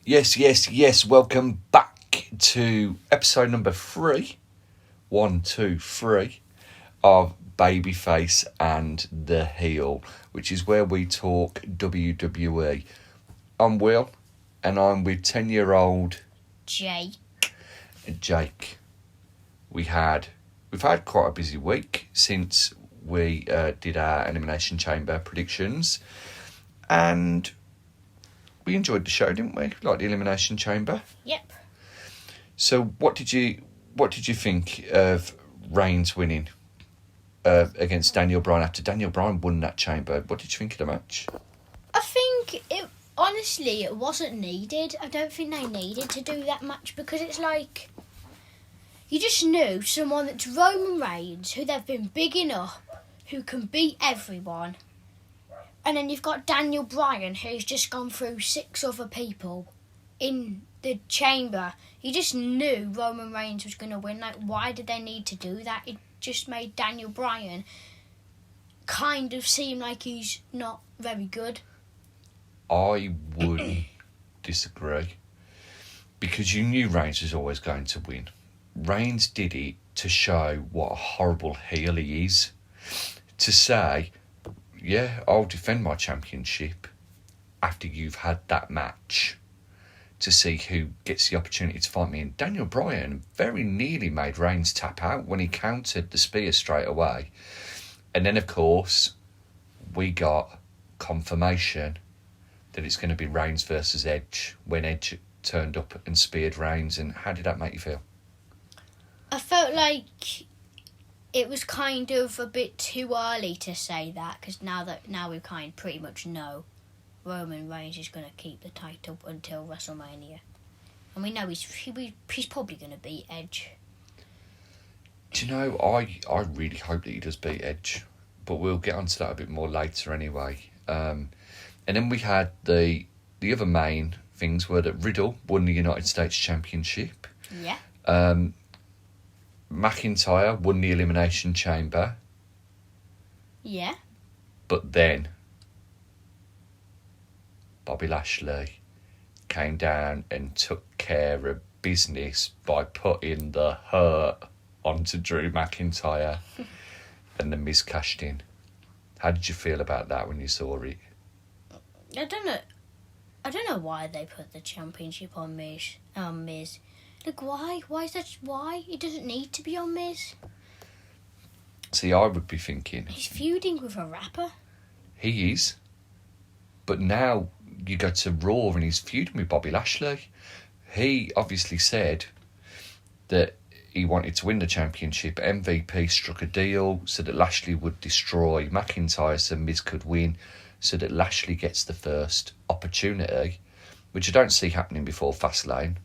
Yes. Welcome back to episode number 3, 1, 2, 3, of Babyface and the Heel, which is where we talk WWE. I'm Will, and I'm with 10-year-old Jake. We've had quite a busy week since we did our Elimination Chamber predictions, and we enjoyed the show, didn't we? Like the Elimination Chamber. Yep. So, what did you think of Reigns winning against Daniel Bryan after Daniel Bryan won that chamber? What did you think of the match? I think it wasn't needed. I don't think they needed to do that much because it's like you just knew someone that's Roman Reigns, who they've been bigging up, who can beat everyone. And then you've got Daniel Bryan, who's just gone through 6 other people in the chamber. You just knew Roman Reigns was going to win. Like, why did they need to do that? It just made Daniel Bryan kind of seem like he's not very good. I would disagree. Because you knew Reigns was always going to win. Reigns did it to show what a horrible heel he is. To say, yeah, I'll defend my championship after you've had that match to see who gets the opportunity to fight me. And Daniel Bryan very nearly made Reigns tap out when he countered the spear straight away. And then, of course, we got confirmation that it's going to be Reigns versus Edge when Edge turned up and speared Reigns. And how did that make you feel? I felt like it was kind of a bit too early to say that, because now we kind of pretty much know Roman Reigns is going to keep the title until WrestleMania, and we know he's probably going to beat Edge. Do you know, I really hope that he does beat Edge, but we'll get onto that a bit more later anyway. And then we had the other main things were that Riddle won the United States Championship. Yeah. McIntyre won the Elimination Chamber. Yeah. But then Bobby Lashley came down and took care of business by putting the hurt onto Drew McIntyre and the Miz cashed in. How did you feel about that when you saw it? I don't know why they put the championship on Miz. Like, why? Why is that? Why? It doesn't need to be on Miz. See, I would be thinking... He's feuding with a rapper. He is. But now you go to Raw and he's feuding with Bobby Lashley. He obviously said that he wanted to win the championship. MVP struck a deal so that Lashley would destroy McIntyre so Miz could win, so that Lashley gets the first opportunity, which I don't see happening before Fastlane.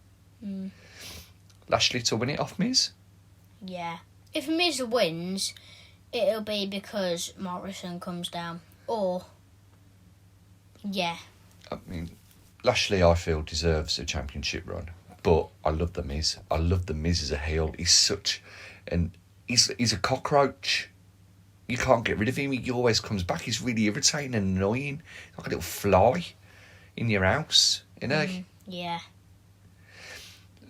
Lashley to win it off Miz? Yeah. If Miz wins, it'll be because Morrison comes down. Or, yeah. I mean, Lashley, I feel, deserves a championship run. But I love the Miz. I love the Miz as a heel. He's such... and he's a cockroach. You can't get rid of him. He always comes back. He's really irritating and annoying. Like a little fly in your house, you know? Yeah.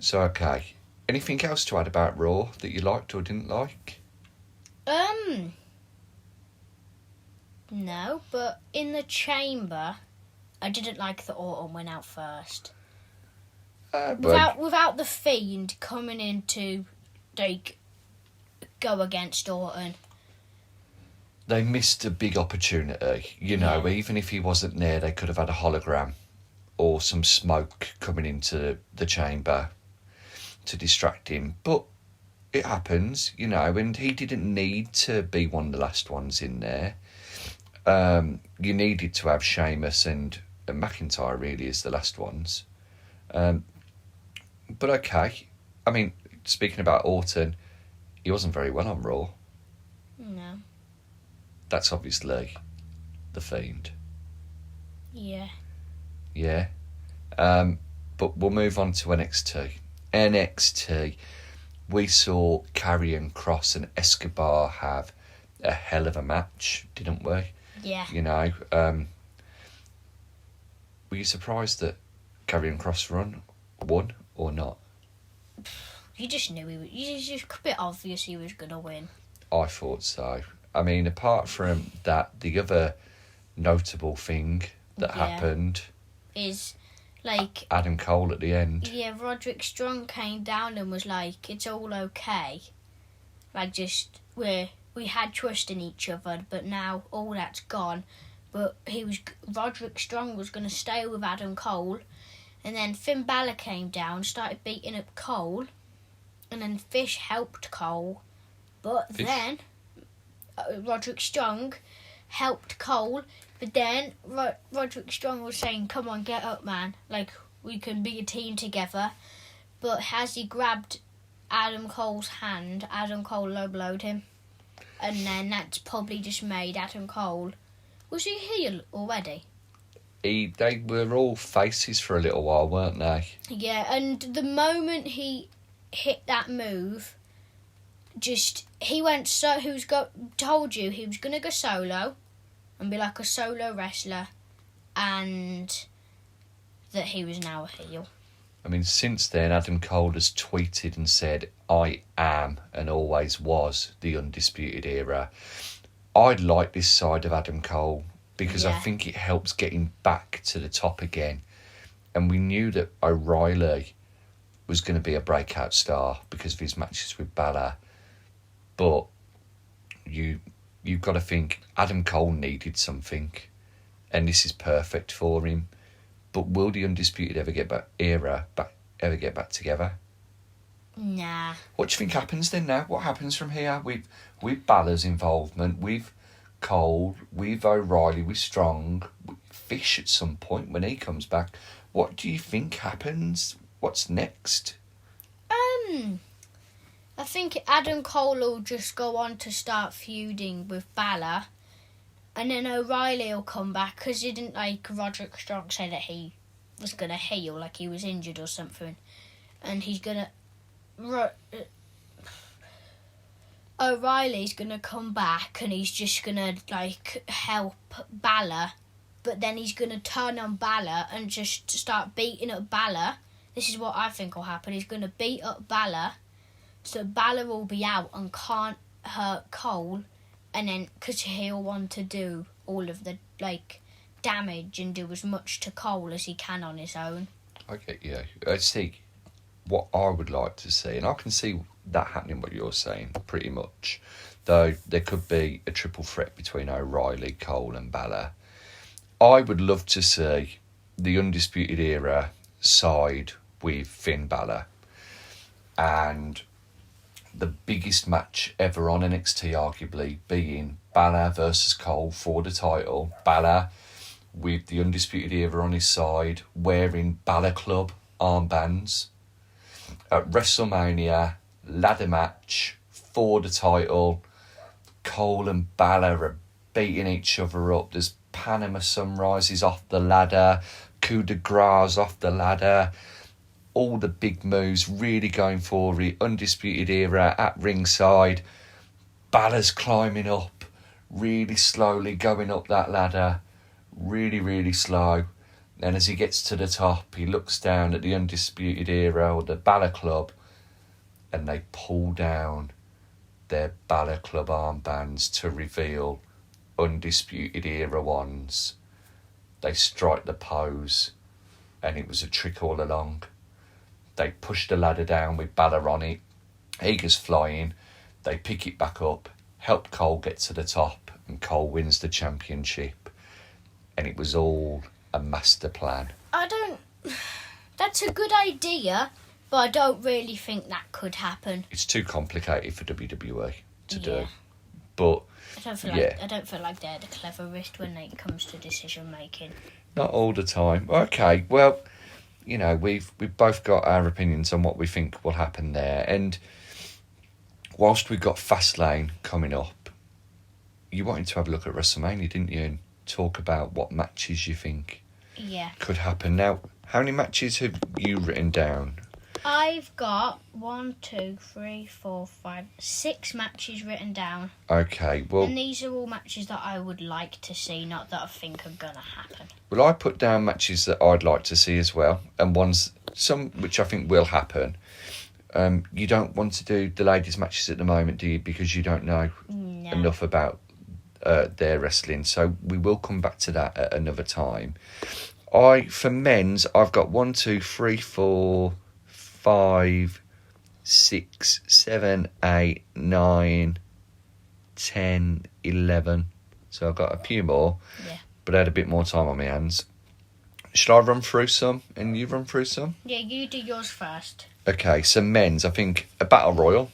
So, okay. Anything else to add about Raw that you liked or didn't like? No, but in the chamber, I didn't like that Orton went out first. Without the Fiend coming in to, like, go against Orton. They missed a big opportunity. You know, even if he wasn't there, they could have had a hologram or some smoke coming into the chamber to distract him. But it happens, you know, and he didn't need to be one of the last ones in there. You needed to have Sheamus and McIntyre really as the last ones. But okay. I mean, speaking about Orton, he wasn't very well on Raw. No. That's obviously the Fiend. Yeah. Yeah. But we'll move on to NXT. NXT, we saw Karrion Kross and Escobar have a hell of a match, didn't we? Yeah. You know, were you surprised that Karrion Kross won or not? You just knew it's just a bit obvious he was going to win. I thought so. I mean, apart from that, the other notable thing that happened is, like... Adam Cole at the end. Yeah, Roderick Strong came down and was like, it's all okay. Like, just, we had trust in each other, but now all that's gone. But Roderick Strong was going to stay with Adam Cole. And then Finn Balor came down, started beating up Cole. And then Fish helped Cole. But then Roderick Strong helped Cole. But then Roderick Strong was saying, come on, get up, man. Like, we can be a team together. But as he grabbed Adam Cole's hand, Adam Cole low-blowed him. And then that's probably just made Adam Cole... Was he heel already? They were all faces for a little while, weren't they? Yeah, and the moment he hit that move, told you he was going to go solo and be like a solo wrestler, and that he was now a heel. I mean, since then, Adam Cole has tweeted and said, I am and always was the Undisputed Era. I like this side of Adam Cole because I think it helps get him back to the top again. And we knew that O'Reilly was going to be a breakout star because of his matches with Balor. But you've got to think Adam Cole needed something, and this is perfect for him. But will the Undisputed ever get back together? Nah. What do you think happens then now? What happens from here with Balor's involvement, with Cole, with O'Reilly, with Strong, with Fish at some point when he comes back? What do you think happens? What's next? I think Adam Cole will just go on to start feuding with Balor, and then O'Reilly will come back because didn't Roderick Strong say that he was gonna heal, like he was injured or something, and he's gonna. O'Reilly's gonna come back and he's just gonna help Balor, but then he's gonna turn on Balor and just start beating up Balor. This is what I think will happen. He's gonna beat up Balor, so Balor will be out and can't hurt Cole, and then because he'll want to do all of the damage and do as much to Cole as he can on his own. Okay, yeah, I see. What I would like to see, and I can see that happening, what you're saying, pretty much. Though there could be a triple threat between O'Reilly, Cole and Balor. I would love to see the Undisputed Era side with Finn Balor. And the biggest match ever on NXT, arguably, being Balor versus Cole for the title. Balor with the Undisputed Era on his side, wearing Balor Club armbands. At WrestleMania, ladder match for the title. Cole and Balor are beating each other up. There's Panama Sunrises off the ladder, coup de grace off the ladder. All the big moves, really going for it. Undisputed Era at ringside. Balor's climbing up, really slowly going up that ladder. Really, really slow. Then as he gets to the top, he looks down at the Undisputed Era or the Balor Club, and they pull down their Balor Club armbands to reveal Undisputed Era ones. They strike the pose, and it was a trick all along. They push the ladder down with Balor on it. He goes flying. They pick it back up, help Cole get to the top, and Cole wins the championship. And it was all a master plan. That's a good idea, but I don't really think that could happen. It's too complicated for WWE to do. But I don't feel like they're the cleverest when it comes to decision making. Not all the time. Okay, well, we've both got our opinions on what we think will happen there. And whilst we've got Fastlane coming up, you wanted to have a look at WrestleMania, didn't you? And talk about what matches you think could happen. Now, how many matches have you written down? I've got 6 matches written down. Okay, well... And these are all matches that I would like to see, not that I think are going to happen. Well, I put down matches that I'd like to see as well, and some which I think will happen. You don't want to do the ladies' matches at the moment, do you? Because you don't know enough about their wrestling. So we will come back to that at another time. For men's, I've got 1, 2, 3, 4, 5, 6, 7, 8, 9, 10, 11. So I've got a few more. Yeah. But I had a bit more time on my hands. Should I run through some and you run through some? Yeah, you do yours first. Okay, so men's, I think a battle royal.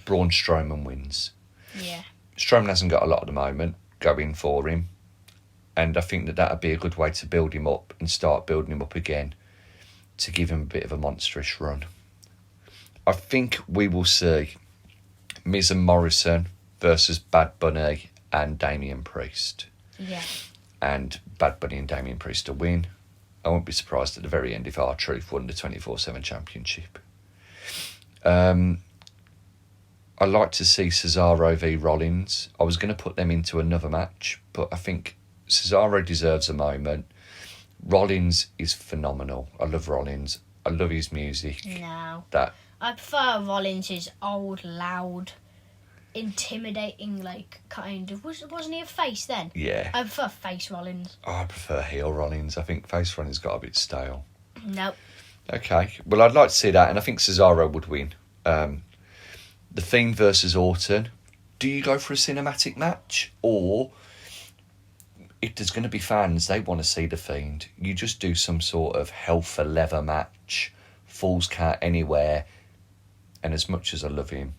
Braun Strowman wins. Yeah. Strowman hasn't got a lot at the moment going for him. And I think that would be a good way to build him up and start building him up again to give him a bit of a monstrous run. I think we will see Miz and Morrison versus Bad Bunny and Damian Priest. Yeah. And Bad Bunny and Damian Priest to win. I won't be surprised at the very end if R-Truth won the 24/7 championship. I'd like to see Cesaro v Rollins. I was going to put them into another match, but I think Cesaro deserves a moment. Rollins is phenomenal. I love Rollins. I love his music. No. I prefer Rollins' old, loud, intimidating, kind of... Wasn't he a face then? Yeah. I prefer face Rollins. I prefer heel Rollins. I think face Rollins got a bit stale. Nope. Okay. Well, I'd like to see that, and I think Cesaro would win. The Fiend versus Orton. Do you go for a cinematic match? Or, if there's going to be fans, they want to see The Fiend, you just do some sort of hell for leather match, Falls Count Anywhere, and as much as I love him,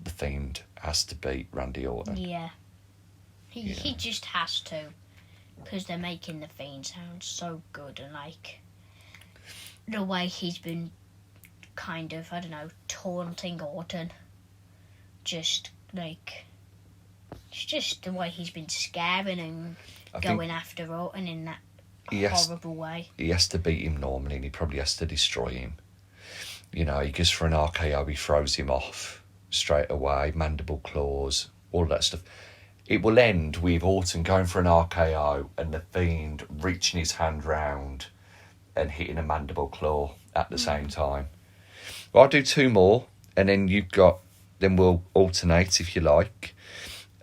The Fiend has to beat Randy Orton. Yeah. He just has to. Because they're making The Fiend sound so good, and, the way he's been kind of, taunting Orton. It's just the way he's been scaring and going after Orton in that horrible way. He has to beat him normally, and he probably has to destroy him. He goes for an RKO, he throws him off straight away, mandible claws, all of that stuff. It will end with Orton going for an RKO and The Fiend reaching his hand round and hitting a mandible claw at the same time. Well, I'll do 2 more, and then then we'll alternate if you like.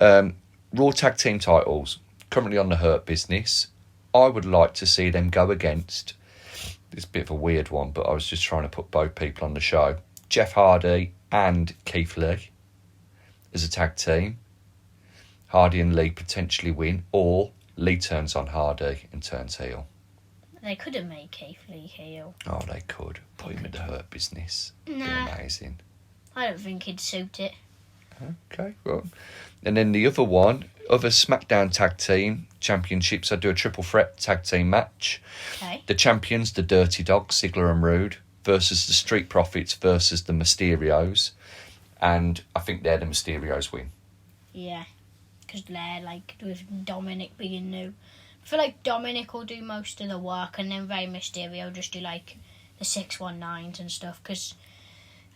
Raw Tag Team titles, currently on the Hurt Business. I would like to see them go against, it's a bit of a weird one, but I was just trying to put both people on the show, Jeff Hardy and Keith Lee as a tag team. Hardy and Lee potentially win, or Lee turns on Hardy and turns heel. They could have made Keith Lee heel. Oh, they could. Put him in the Hurt Business. Nah. Be amazing. I don't think he'd suit it. Okay, well. And then the other SmackDown Tag Team Championships, I'd do a triple threat tag team match. Okay. The champions, the Dirty Dogs, Ziggler and Rude, versus the Street Profits versus the Mysterios. And I think the Mysterios win. Yeah. Because they're, with Dominic being new. I feel like Dominic will do most of the work, and then Rey Mysterio will just do, the 619s and stuff, because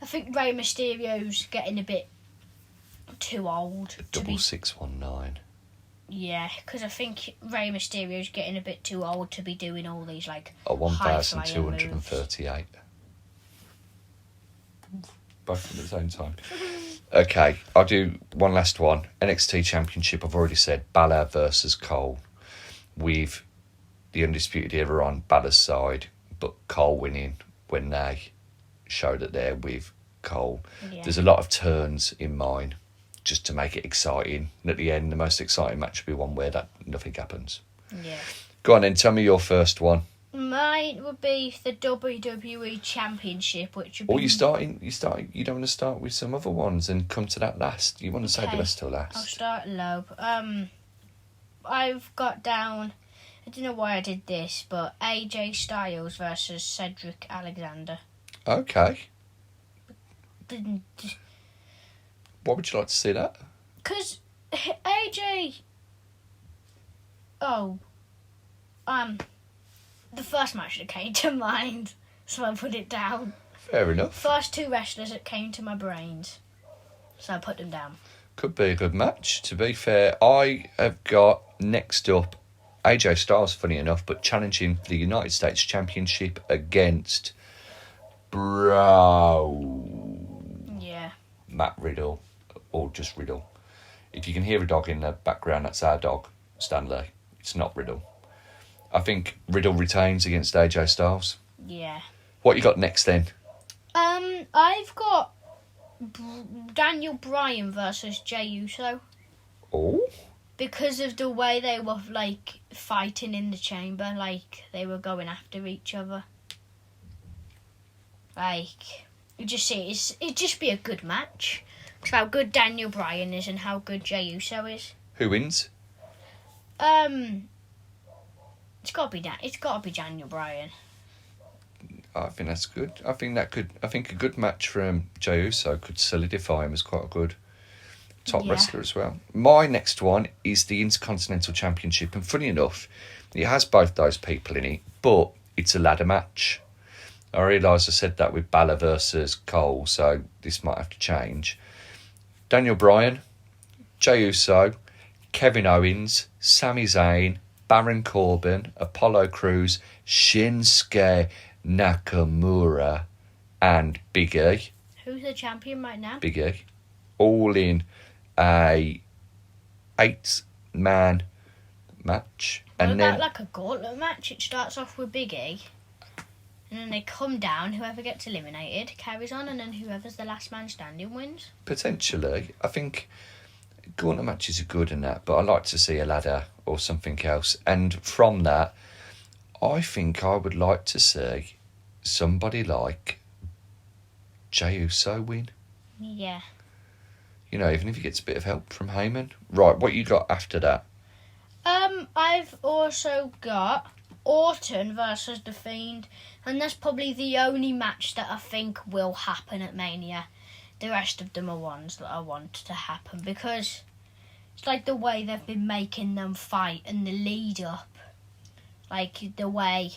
I think Rey Mysterio's getting a bit too old. Double 619. Yeah, because I think Rey Mysterio's getting a bit too old to be doing all these, 1,238. Both at the same time. Okay, I'll do one last one. NXT Championship, I've already said, Balor versus Cole, with the Undisputed Era on Balor's side, but Cole winning when they show that they're with Cole. Yeah. There's a lot of turns in mine just to make it exciting. And at the end, the most exciting match will be one where nothing happens. Yeah. Go on then, tell me your first one. Mine would be the WWE Championship, which would be... Oh, you don't want to start with some other ones and come to that last. You want to save the rest till last. I'll start low. I've got down... I don't know why I did this, but AJ Styles versus Cedric Alexander. Okay. Why would you like to see that? Because AJ... the first match that came to mind so I put it down. Fair enough. First two wrestlers that came to my brains, so I put them down. Could be a good match. To be fair, I have got next up AJ Styles, funny enough, but challenging for the United States Championship against Yeah. Matt Riddle, or just Riddle. If you can hear a dog in the background, that's our dog, Stanley. It's not Riddle. I think Riddle retains against AJ Styles. Yeah. What you got next then? I've got Daniel Bryan versus Jey Uso. Oh? Because of the way they were, like, fighting in the chamber, like, they were going after each other. Like, you just see, it'd just be a good match. It's how good Daniel Bryan is and how good Jey Uso is. Who wins? It's gotta be Daniel Bryan. I think that's good. I think a good match from Jey Uso could solidify him as quite a good top wrestler as well. My next one is the Intercontinental Championship, and funny enough, it has both those people in it, but it's a ladder match. I realise I said that with Balor versus Cole, so this might have to change. Daniel Bryan, Jey Uso, Kevin Owens, Sami Zayn, Baron Corbin, Apollo Crews, Shinsuke Nakamura, and Big E. Who's the champion right now? Big E. All in a 8-man match. What And about then like a gauntlet match? It starts off with Big E, and then they come down, whoever gets eliminated carries on, and then whoever's the last man standing wins. potentially, I think gauntlet matches are good and that, but I like to see a ladder or something else. And from that, I think I would like to see somebody like Jey Uso win. Yeah. You know, even if he gets a bit of help from Heyman. Right, what you got after that? I've also got Orton versus The Fiend, and that's probably the only match that I think will happen at Mania. The rest of them are ones that I want to happen, because it's like the way they've been making them fight and the lead up. Like the way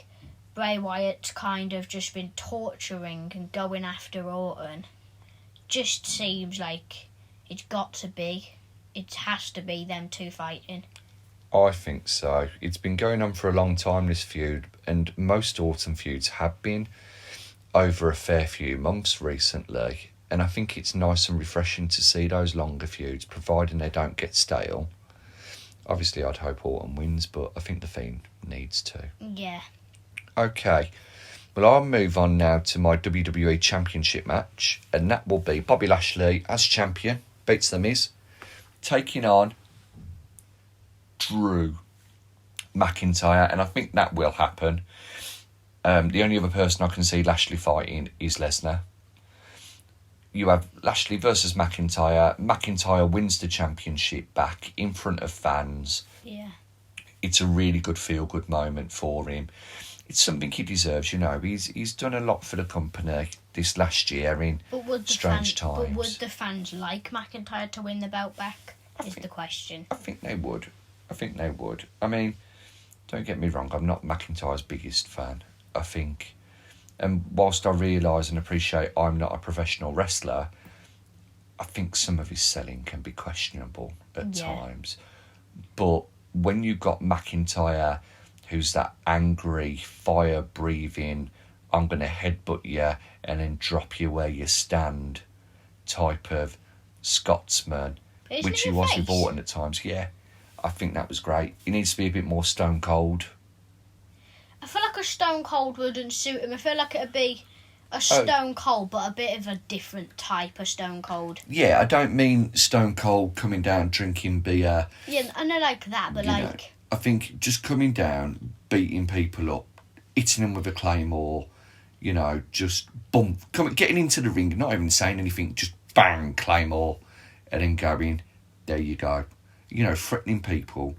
Bray Wyatt's kind of just been torturing and going after Orton. Just seems like it has to be them two fighting. I think so. It's been going on for a long time, this feud, and most Orton feuds have been over a fair few months recently. And I think it's nice and refreshing to see those longer feuds, providing they don't get stale. Obviously, I'd hope Orton wins, but I think The Fiend needs to. Yeah. Okay. Well, I'll move on now to my WWE Championship match, and that will be Bobby Lashley as champion, beats The Miz, taking on Drew McIntyre, and I think that will happen. The only other person I can see Lashley fighting is Lesnar. You have Lashley versus McIntyre. McIntyre wins the championship back in front of fans. Yeah. It's a really good feel-good moment for him. It's something he deserves, you know. He's done a lot for the company this last year in strange times. But would the fans like McIntyre to win the belt back? Is the question. I think they would. I mean, don't get me wrong, I'm not McIntyre's biggest fan. I think, and whilst I realise and appreciate I'm not a professional wrestler, I think some of his selling can be questionable at times. But when you've got McIntyre, who's that angry, fire-breathing, I'm going to headbutt you and then drop you where you stand type of Scotsman, which he was with Orton at times, I think that was great. He needs to be a bit more stone cold. I feel like a Stone Cold wouldn't suit him. I feel like it'd be a Stone Cold, but a bit of a different type of Stone Cold. Yeah, I don't mean Stone Cold coming down drinking beer. Yeah, I know like that, but like... know, I think just coming down, beating people up, hitting them with a claymore, you know, just boom, getting into the ring, not even saying anything, just bang, claymore, and then going, there you go. You know, threatening people.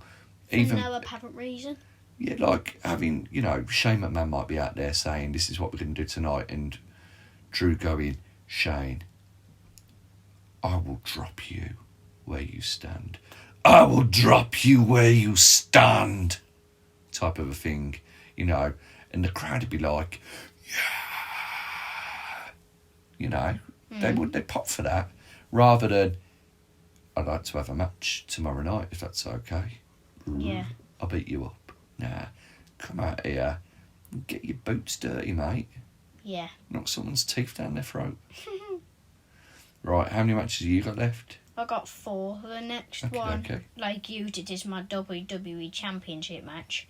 For no apparent reason. Yeah, like having, you know, Shane McMahon might be out there saying, this is what we're going to do tonight, and Drew going, Shane, I will drop you where you stand. I will drop you where you stand. Type of a thing, you know. And the crowd would be like, yeah. You know, they'd pop for that rather than, I'd like to have a match tomorrow night if that's okay. Yeah. I'll beat you up. Nah, come out here and get your boots dirty, mate. Yeah. Knock someone's teeth down their throat. Right, how many matches have you got left? I got 4. The next one, like you did, is my WWE Championship match.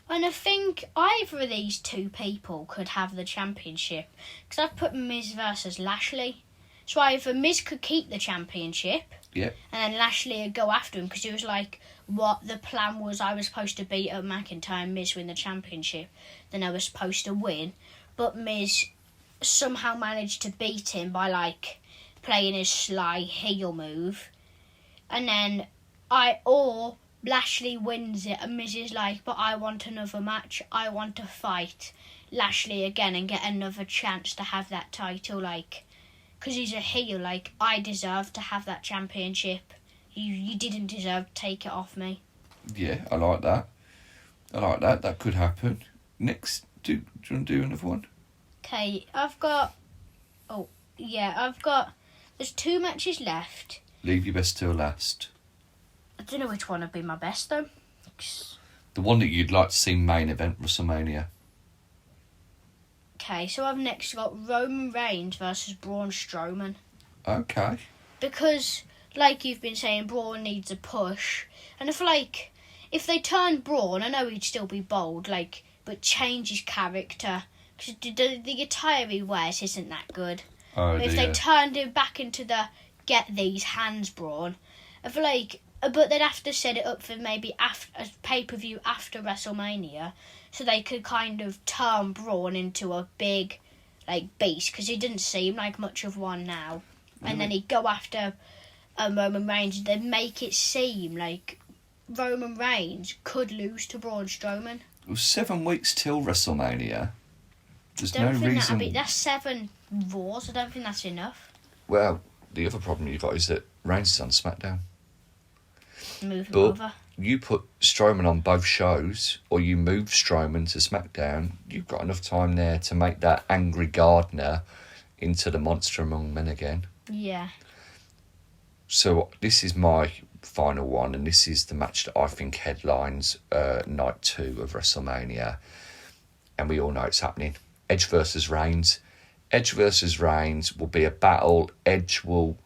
And I think either of these two people could have the championship. Because I've put Miz versus Lashley. So either Miz could keep the championship. Yeah. And then Lashley would go after him. Because it was like, what the plan was, I was supposed to beat up McIntyre and Miz win the championship. Then I was supposed to win. But Miz somehow managed to beat him by like playing his sly heel move, and then Lashley wins it and Miz is like, but I want another match, I want to fight Lashley again and get another chance to have that title, like, because he's a heel, like, I deserve to have that championship, you didn't deserve to take it off me. Yeah, I like that. That could happen. Next, do you want to do another one? Okay, there's 2 matches left. Leave your best till last. I don't know which one would be my best, though. The one that you'd like to see main event WrestleMania. Okay, so I've next got Roman Reigns versus Braun Strowman. Okay. Because, like you've been saying, Braun needs a push. And I feel like, if they turned Braun, I know he'd still be bold, like, but change his character. Because the attire he wears isn't that good. Oh, if they turned him back into the get these hands Braun, I feel like, but they'd have to set it up for maybe a pay-per-view after WrestleMania, so they could kind of turn Braun into a big, like, beast, because he didn't seem like much of one now. And then he'd go after Roman Reigns, and they'd make it seem like Roman Reigns could lose to Braun Strowman. It was 7 weeks till WrestleMania. There's no Don't think reason. that's 7 Raws. I don't think that's enough. Well, the other problem you've got is that Reigns is on SmackDown. Move him But over. you put Strowman on both shows, or you move Strowman to SmackDown, you've got enough time there to make that angry gardener into the monster among men again. Yeah. So this is my final one, and this is the match that I think headlines night 2 of WrestleMania, and we all know it's happening. Edge versus Reigns. Edge versus Reigns will be a battle. Edge will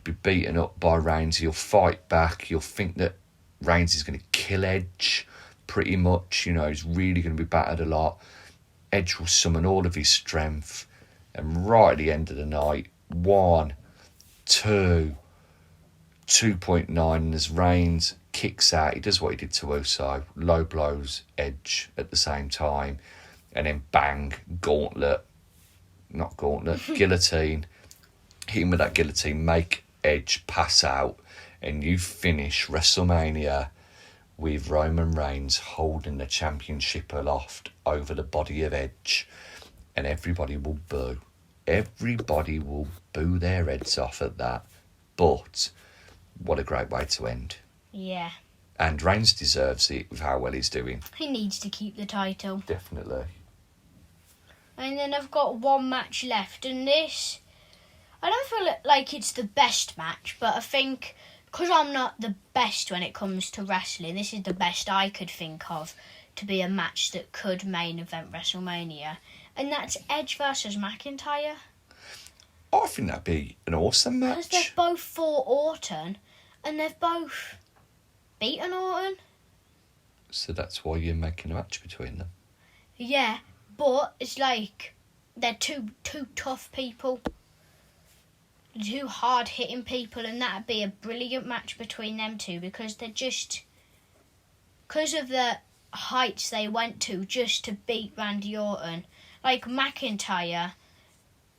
be beaten up by Reigns. He'll fight back. You'll think that Reigns is going to kill Edge pretty much. You know, he's really going to be battered a lot. Edge will summon all of his strength. And right at the end of the night, 1, 2, 2.9, and as Reigns kicks out, he does what he did to Uso. Low blows Edge at the same time. And then bang, guillotine. Hit him with that guillotine, make Edge pass out, and you finish WrestleMania with Roman Reigns holding the championship aloft over the body of Edge, and everybody will boo. Everybody will boo their heads off at that. But what a great way to end. Yeah. And Reigns deserves it with how well he's doing. He needs to keep the title. Definitely. And then I've got 1 match left, and this, I don't feel like it's the best match, but I think, because I'm not the best when it comes to wrestling, this is the best I could think of to be a match that could main event WrestleMania, and that's Edge versus McIntyre. I think that'd be an awesome match. Because they've both fought Orton, and they've both beaten Orton. So that's why you're making a match between them. Yeah, but it's like they're two tough people, 2 hard-hitting people, and that'd be a brilliant match between them two, because they're just, because of the heights they went to just to beat Randy Orton. Like McIntyre,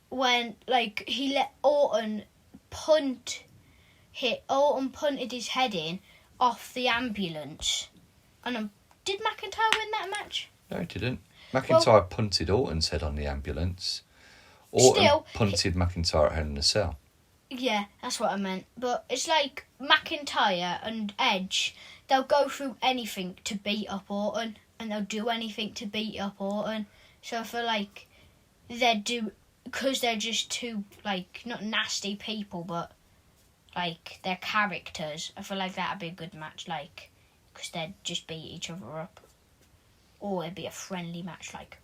when like he let Orton punted his head in off the ambulance, and did McIntyre win that match? No, he didn't. McIntyre punted Orton's head on the ambulance. Orton punted McIntyre at Hell in a Cell. Yeah, that's what I meant. But it's like McIntyre and Edge, they'll go through anything to beat up Orton, and they'll do anything to beat up Orton. So I feel like they'd do because they're just too, like, not nasty people, but, like, they're characters. I feel like that'd be a good match, like, because they'd just beat each other up. Or it'd be a friendly match, like,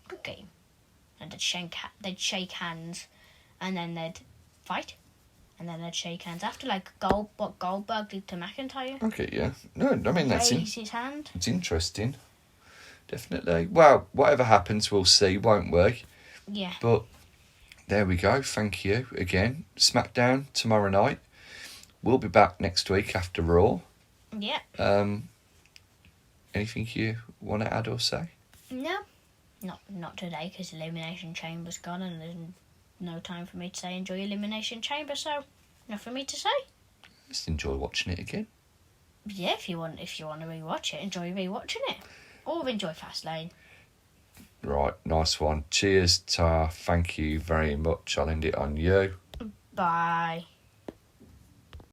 good game. And they'd shake hands, and then they'd fight. And then they'd shake hands after, like what Goldberg did to McIntyre. Okay, yeah. No, I mean, Raise his hand. It's interesting. Definitely. Well, whatever happens, we'll see, won't we? Yeah. But there we go. Thank you again. SmackDown tomorrow night. We'll be back next week after Raw. Yeah. Anything you want to add or say? No. Not today, because Elimination Chamber's gone and there's no time for me to say enjoy Elimination Chamber, so nothing for me to say. Just enjoy watching it again. Yeah, if you want to rewatch it, enjoy rewatching it. Or enjoy Fastlane. Right, nice one. Cheers, Tar. Thank you very much. I'll end it on you. Bye.